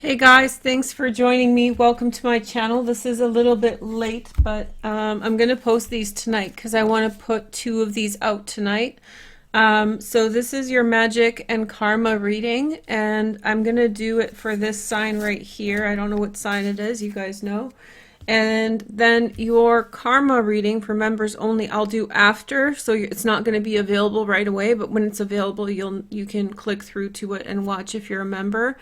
Hey guys, thanks for joining me. Welcome to my channel. This is a little bit late, but I'm going to post these tonight because I want to put two of these out tonight. So this is your magic and karma reading, and I'm going to do it for this sign right here. I don't know what sign it is, you guys know. And then your karma reading for members only I'll do after, so it's not going to be available right away, but when it's available you can click through to it and watch if you're a member.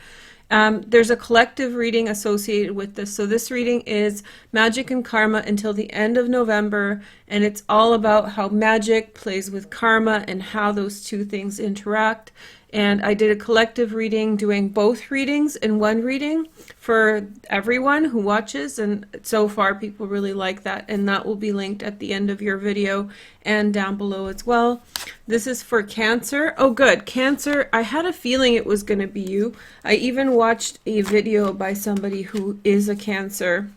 There's a collective reading associated with this. So this reading is magic and karma until the end of November, and it's all about how magic plays with karma and how those two things interact. And I did a collective reading doing both readings in one reading for everyone who watches, and so far people really like that, and that will be linked at the end of your video and down below as well. This is for Cancer. Oh good, Cancer, I had a feeling it was going to be you. I even watched a video by somebody who is a Cancer,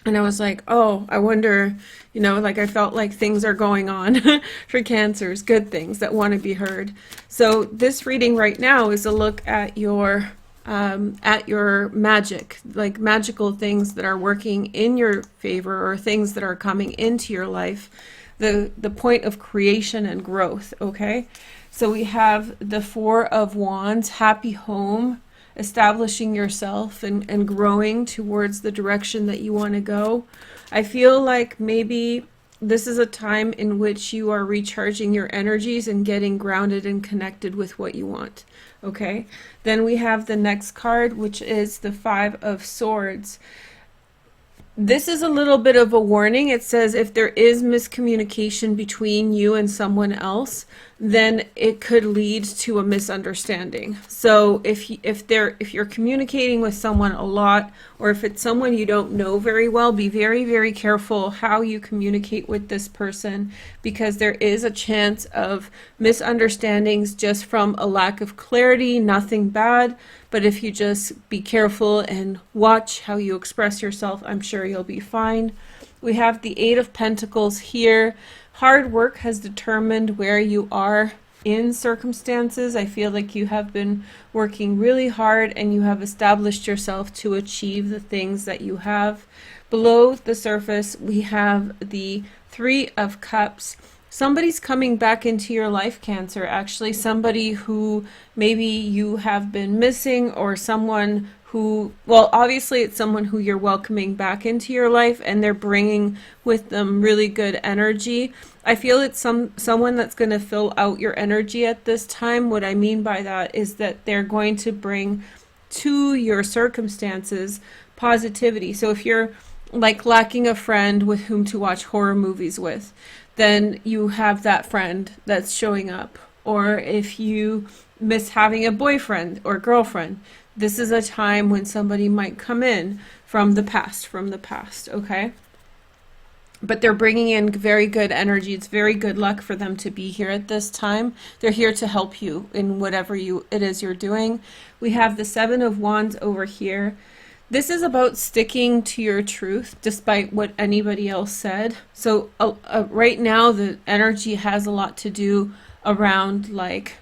and I was like, oh, I wonder, like I felt like things are going on for Cancers, good things that want to be heard. So this reading right now is a look at your magic, like magical things that are working in your favor or things that are coming into your life, the point of creation and growth, okay? So we have the Four of Wands, happy home, establishing yourself and growing towards the direction that you want to go. I feel like maybe this is a time in which you are recharging your energies and getting grounded and connected with what you want. Okay, then we have the next card, which is the Five of Swords. This is a little bit of a warning. It says if there is miscommunication between you and someone else, then it could lead to a misunderstanding. So if you're communicating with someone a lot, or if it's someone you don't know very well, be very, very careful how you communicate with this person, because there is a chance of misunderstandings just from a lack of clarity, nothing bad. But if you just be careful and watch how you express yourself, I'm sure you'll be fine. We have the Eight of Pentacles here. Hard work has determined where you are in circumstances. I feel like you have been working really hard and you have established yourself to achieve the things that you have. Below the surface, we have the Three of Cups. Somebody's coming back into your life, Cancer, actually. Somebody who maybe you have been missing, or someone who, well, obviously it's someone who you're welcoming back into your life, and they're bringing with them really good energy. I feel it's someone that's going to fill out your energy at this time. What I mean by that is that they're going to bring to your circumstances positivity. So if you're like lacking a friend with whom to watch horror movies with, then you have that friend that's showing up. Or if you miss having a boyfriend or girlfriend, this is a time when somebody might come in from the past, okay? But they're bringing in very good energy. It's very good luck for them to be here at this time. They're here to help you in whatever it is you're doing. We have the Seven of Wands over here. This is about sticking to your truth despite what anybody else said. So right now the energy has a lot to do around, like,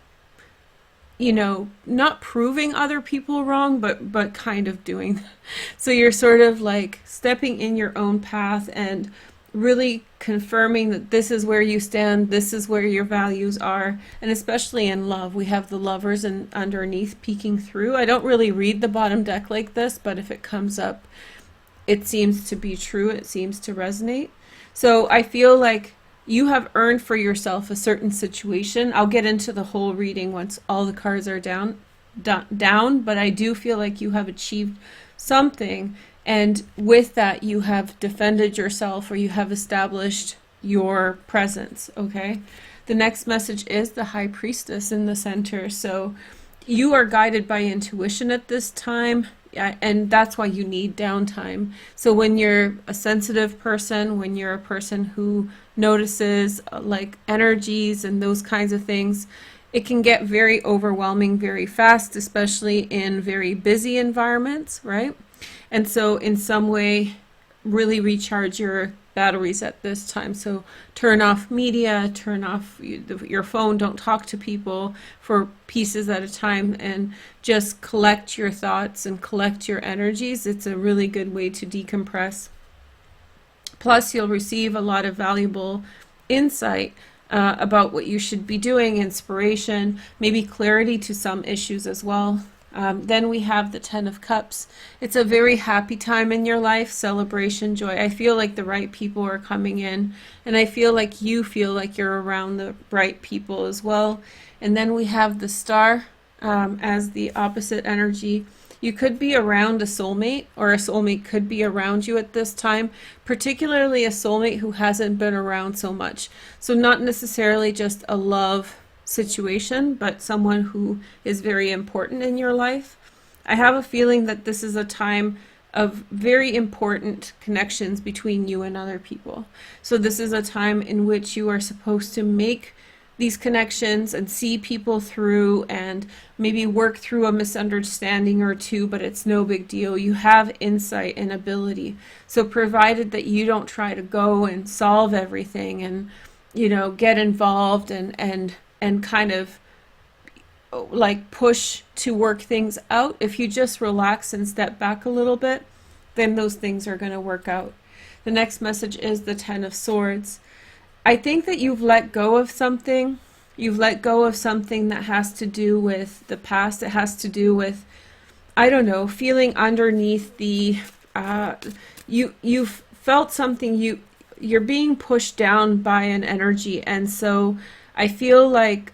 not proving other people wrong, but kind of doing that. So you're sort of like stepping in your own path and really confirming that this is where you stand, this is where your values are. And especially in love, we have the Lovers and underneath peeking through. I don't really read the bottom deck like this, but if it comes up, it seems to be true, it seems to resonate. So I feel like you have earned for yourself a certain situation. I'll get into the whole reading once all the cards are down, but I do feel like you have achieved something. And with that, you have defended yourself, or you have established your presence, okay? The next message is the High Priestess in the center. So you are guided by intuition at this time, and that's why you need downtime. So when you're a sensitive person, when you're a person who notices like energies and those kinds of things, it can get very overwhelming very fast, especially in very busy environments, right? And so in some way, really recharge your batteries at this time. So turn off media, turn off your phone, don't talk to people for pieces at a time, and just collect your thoughts and collect your energies. It's a really good way to decompress. Plus, you'll receive a lot of valuable insight about what you should be doing, inspiration, maybe clarity to some issues as well. Then we have the Ten of Cups. It's a very happy time in your life, celebration, joy. I feel like the right people are coming in, and I feel like you feel like you're around the right people as well. And then we have the Star as the opposite energy. You could be around a soulmate, or a soulmate could be around you at this time, particularly a soulmate who hasn't been around so much. So not necessarily just a love situation, but someone who is very important in your life. I have a feeling that this is a time of very important connections between you and other people. So this is a time in which you are supposed to make these connections and see people through and maybe work through a misunderstanding or two, but it's no big deal. You have insight and ability. So provided that you don't try to go and solve everything and, you know, get involved and kind of like push to work things out, if you just relax and step back a little bit, then those things are going to work out. The next message is the Ten of Swords. I think that you've let go of something. You've let go of something that has to do with the past. It has to do with, I don't know, feeling underneath the, you've felt something, you're being pushed down by an energy. And so I feel like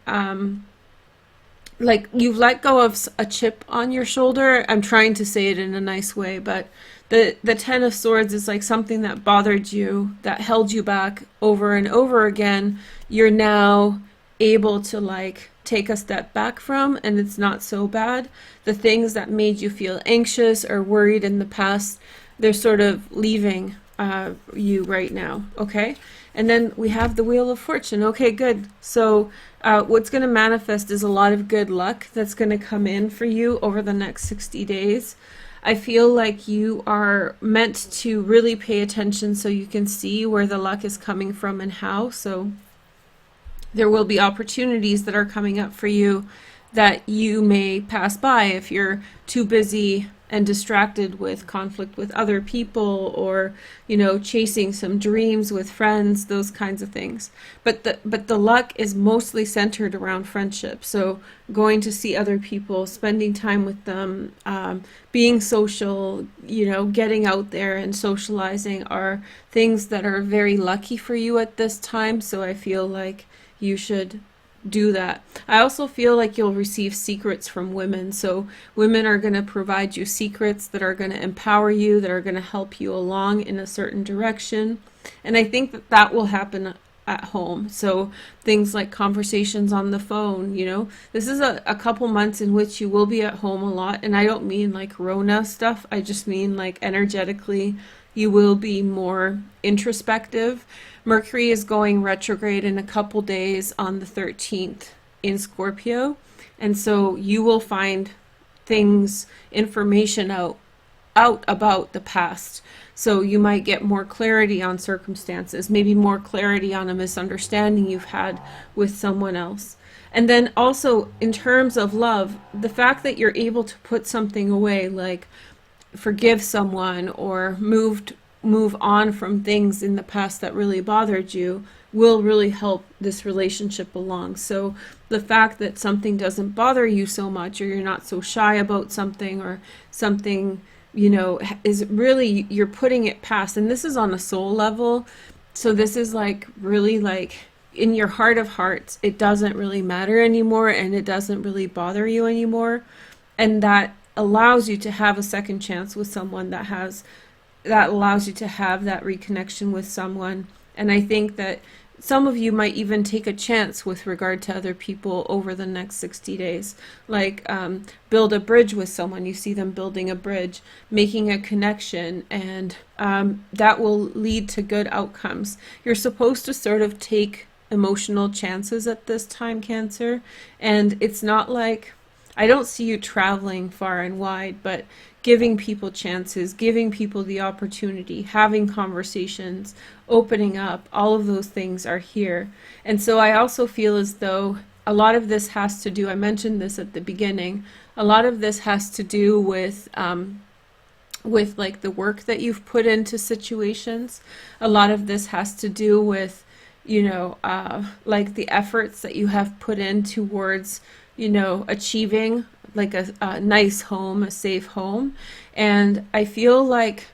you've let go of a chip on your shoulder. I'm trying to say it in a nice way, but the Ten of Swords is like something that bothered you, that held you back over and over again. You're now able to like take a step back from, and it's not so bad. The things that made you feel anxious or worried in the past, they're sort of leaving you right now, okay? And then we have the Wheel of Fortune. Okay, good. So what's going to manifest is a lot of good luck that's going to come in for you over the next 60 days. I feel like you are meant to really pay attention so you can see where the luck is coming from and how. So there will be opportunities that are coming up for you that you may pass by if you're too busy and distracted with conflict with other people, or, you know, chasing some dreams with friends, those kinds of things. But the luck is mostly centered around friendship. So going to see other people, spending time with them, being social, you know, getting out there and socializing are things that are very lucky for you at this time. So I feel like you should do that. I also feel like you'll receive secrets from women. So women are going to provide you secrets that are going to empower you, that are going to help you along in a certain direction. And I think that that will happen at home. So things like conversations on the phone, you know, this is a couple months in which you will be at home a lot. And I don't mean like Rona stuff. I just mean like energetically, you will be more introspective. Mercury is going retrograde in a couple days on the 13th in Scorpio. And so you will find things, information out about the past. So you might get more clarity on circumstances, maybe more clarity on a misunderstanding you've had with someone else. And then also in terms of love, the fact that you're able to put something away, like forgive someone or move on from things in the past that really bothered you, will really help this relationship along. So the fact that something doesn't bother you so much, or you're not so shy about something, or something, you know, is really, you're putting it past. And this is on a soul level. So this is like really like in your heart of hearts, it doesn't really matter anymore, and it doesn't really bother you anymore. And that allows you to have a second chance with someone, that allows you to have that reconnection with someone. And I think that some of you might even take a chance with regard to other people over the next 60 days. Like build a bridge with someone. You see them building a bridge, making a connection, and that will lead to good outcomes. You're supposed to sort of take emotional chances at this time, Cancer. And it's not like, I don't see you traveling far and wide, but giving people chances, giving people the opportunity, having conversations, opening up, all of those things are here. And so I also feel as though a lot of this has to do, I mentioned this at the beginning, a lot of this has to do with like the work that you've put into situations. A lot of this has to do with, like the efforts that you have put in towards, achieving like a nice home, a safe home. And I feel like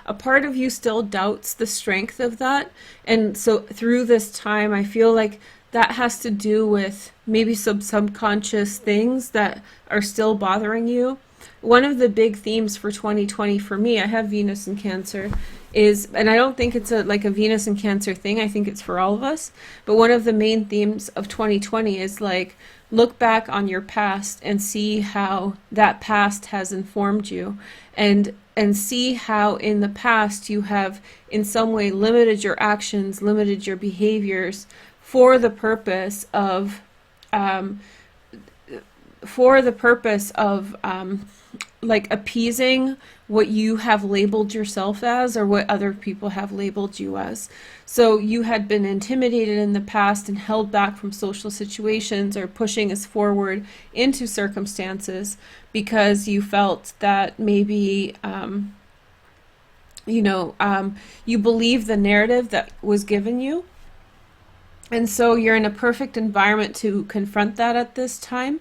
a part of you still doubts the strength of that. And so through this time, I feel like that has to do with maybe some subconscious things that are still bothering you. One of the big themes for 2020 for me, I have Venus in Cancer, is, and I don't think it's like a Venus in Cancer thing, I think it's for all of us, but one of the main themes of 2020 is like, look back on your past and see how that past has informed you, and see how in the past you have in some way limited your actions, limited your behaviors for the purpose of like appeasing what you have labeled yourself as or what other people have labeled you as. So you had been intimidated in the past and held back from social situations or pushing us forward into circumstances because you felt that maybe you believe the narrative that was given you. And so you're in a perfect environment to confront that at this time.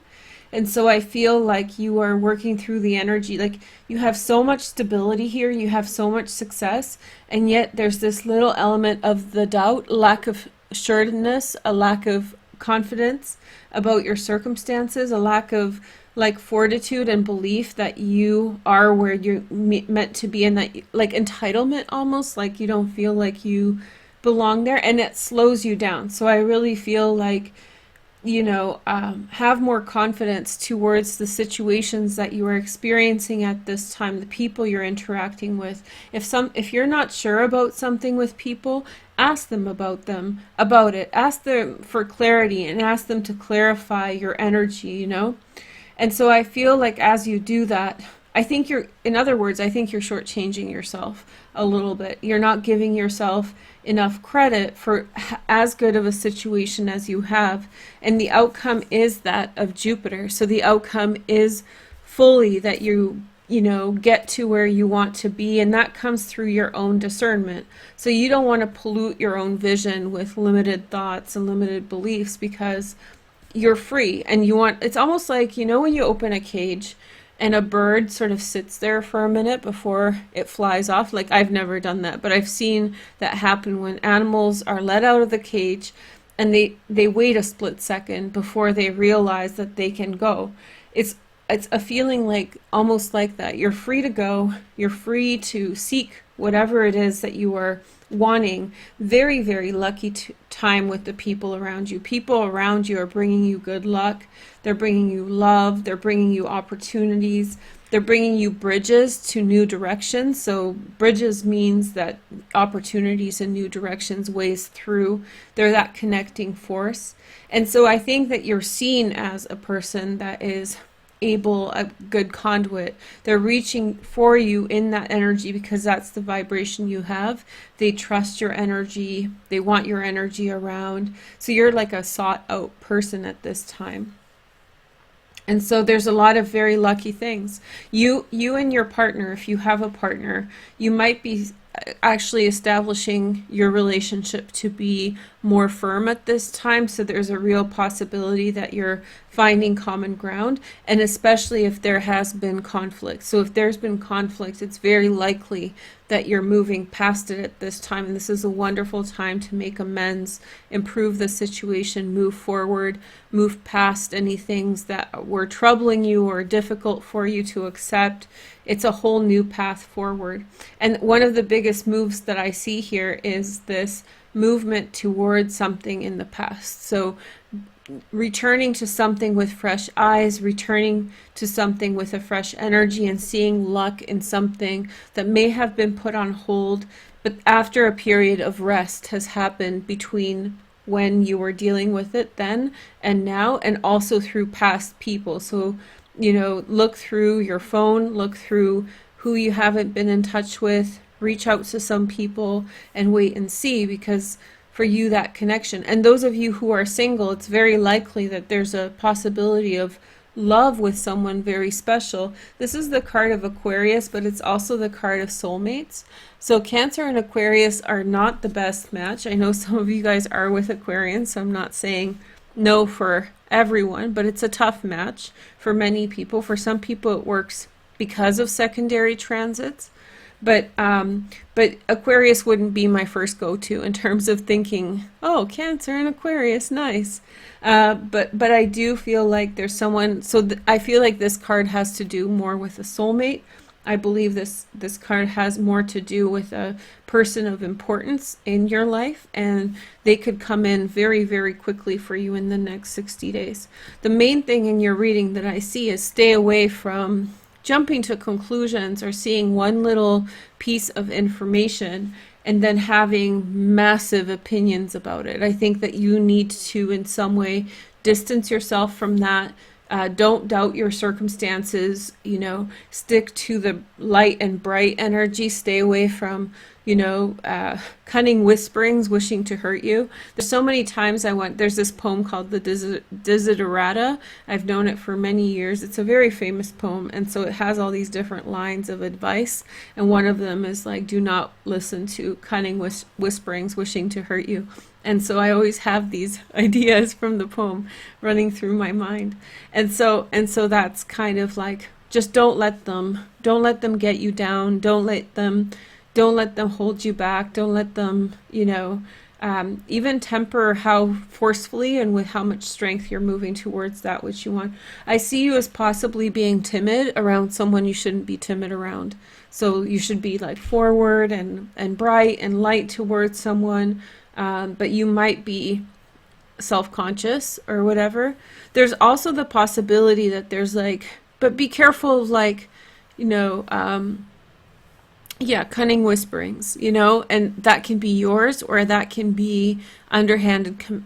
And so I feel like you are working through the energy, like you have so much stability here, you have so much success, and yet there's this little element of the doubt, lack of assuredness, a lack of confidence about your circumstances, a lack of like fortitude and belief that you are where you're meant to be, and that like entitlement almost, like you don't feel like you belong there, and it slows you down. So I really feel like have more confidence towards the situations that you are experiencing at this time, the people you're interacting with. If you're not sure about something with people, ask them about it. Ask them for clarity and ask them to clarify your energy, And so I feel like as you do that, I think you're shortchanging yourself a little bit. You're not giving yourself enough credit for as good of a situation as you have. And the outcome is that of Jupiter. So the outcome is fully that you get to where you want to be. And that comes through your own discernment. So you don't want to pollute your own vision with limited thoughts and limited beliefs, because you're free. And it's almost like, when you open a cage and a bird sort of sits there for a minute before it flies off. Like, I've never done that, but I've seen that happen when animals are let out of the cage and they wait a split second before they realize that they can go. It's a feeling like almost like that. You're free to go. You're free to seek whatever it is that you are wanting. Very, very lucky time with the people around you. People around you are bringing you good luck. They're bringing you love. They're bringing you opportunities. They're bringing you bridges to new directions. So bridges means that opportunities in new directions, ways through. They're that connecting force. And so I think that you're seen as a person that is a good conduit. They're reaching for you in that energy because that's the vibration you have. They trust your energy. They want your energy around. So you're like a sought out person at this time. And so there's a lot of very lucky things. You and your partner, if you have a partner, you might be actually establishing your relationship to be more firm at this time. So there's a real possibility that you're finding common ground, and especially if there has been conflict. So if there's been conflict, it's very likely that you're moving past it at this time. And this is a wonderful time to make amends, improve the situation, move forward, move past any things that were troubling you or difficult for you to accept. It's a whole new path forward. And one of the biggest moves that I see here is this movement towards something in the past. So returning to something with fresh eyes, returning to something with a fresh energy, and seeing luck in something that may have been put on hold, but after a period of rest has happened between when you were dealing with it then and now, and also through past people. So, you know, look through your phone, look through who you haven't been in touch with, reach out to some people and wait and see, because for you, that connection. And those of you who are single, it's very likely that there's a possibility of love with someone very special. This is the card of Aquarius, but it's also the card of soulmates. So Cancer and Aquarius are not the best match. I know some of you guys are with Aquarians, so I'm not saying no for everyone, but it's a tough match for many people. For some people it works because of secondary transits. But Aquarius wouldn't be my first go-to in terms of thinking, oh, Cancer and Aquarius, nice. But I do feel like there's someone, so I feel like this card has to do more with a soulmate. I believe this card has more to do with a person of importance in your life, and they could come in very, very quickly for you in the next 60 days. The main thing in your reading that I see is stay away from jumping to conclusions or seeing one little piece of information and then having massive opinions about it. I think that you need to in some way distance yourself from that. Don't doubt your circumstances, you know, stick to the light and bright energy, stay away from, you know, cunning whisperings, wishing to hurt you. There's so many times there's this poem called the Desiderata. I've known it for many years. It's a very famous poem, and so it has all these different lines of advice, and one of them is like, do not listen to cunning whisperings, wishing to hurt you. And so I always have these ideas from the poem running through my mind. And so that's kind of like, just don't let them get you down. Don't let them hold you back. Don't let them, you know, even temper how forcefully and with how much strength you're moving towards that which you want. I see you as possibly being timid around someone you shouldn't be timid around. So you should be like forward and bright and light towards someone. But you might be self-conscious or whatever. There's also the possibility that there's like, but be careful of like, you know, yeah, cunning whisperings, you know, and that can be yours or that can be underhanded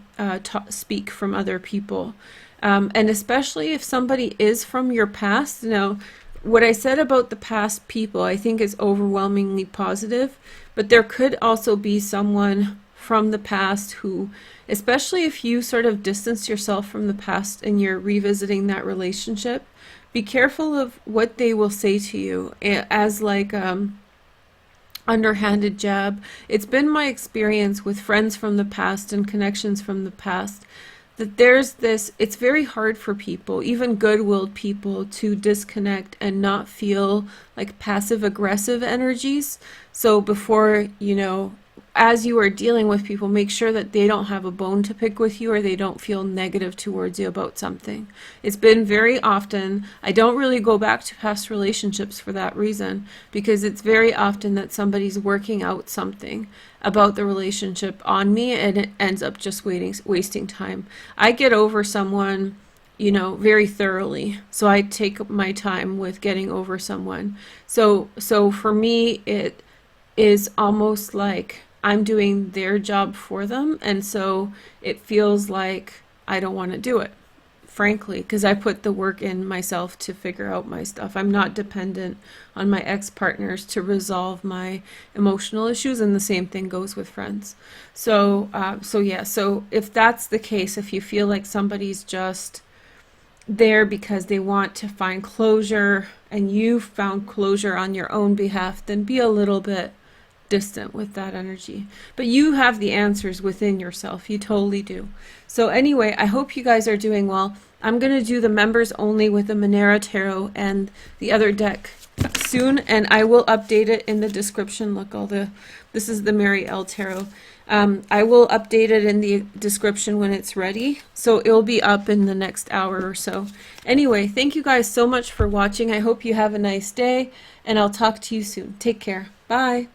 speak from other people. And especially if somebody is from your past, you know, what I said about the past people, I think is overwhelmingly positive, but there could also be someone from the past who, especially if you sort of distance yourself from the past and you're revisiting that relationship, be careful of what they will say to you as like underhanded jab. It's been my experience with friends from the past and connections from the past that there's this, it's very hard for people, even good-willed people, to disconnect and not feel like passive-aggressive energies. So before, you know, as you are dealing with people, make sure that they don't have a bone to pick with you or they don't feel negative towards you about something. It's been very often, I don't really go back to past relationships for that reason, because it's very often that somebody's working out something about the relationship on me and it ends up just wasting time. I get over someone, you know, very thoroughly. So I take my time with getting over someone. So for me, it is almost like I'm doing their job for them, and so it feels like I don't want to do it, frankly, because I put the work in myself to figure out my stuff. I'm not dependent on my ex-partners to resolve my emotional issues, and the same thing goes with friends. So yeah, so if that's the case, if you feel like somebody's just there because they want to find closure and you found closure on your own behalf, then be a little bit distant with that energy. But you have the answers within yourself. You totally do. So anyway, I hope you guys are doing well. I'm going to do the members only with the Monera Tarot and the other deck soon, and I will update it in the description. Look, this is the Mary L Tarot. I will update it in the description when it's ready, so it'll be up in the next hour or so. Anyway, thank you guys so much for watching. I hope you have a nice day, and I'll talk to you soon. Take care. Bye.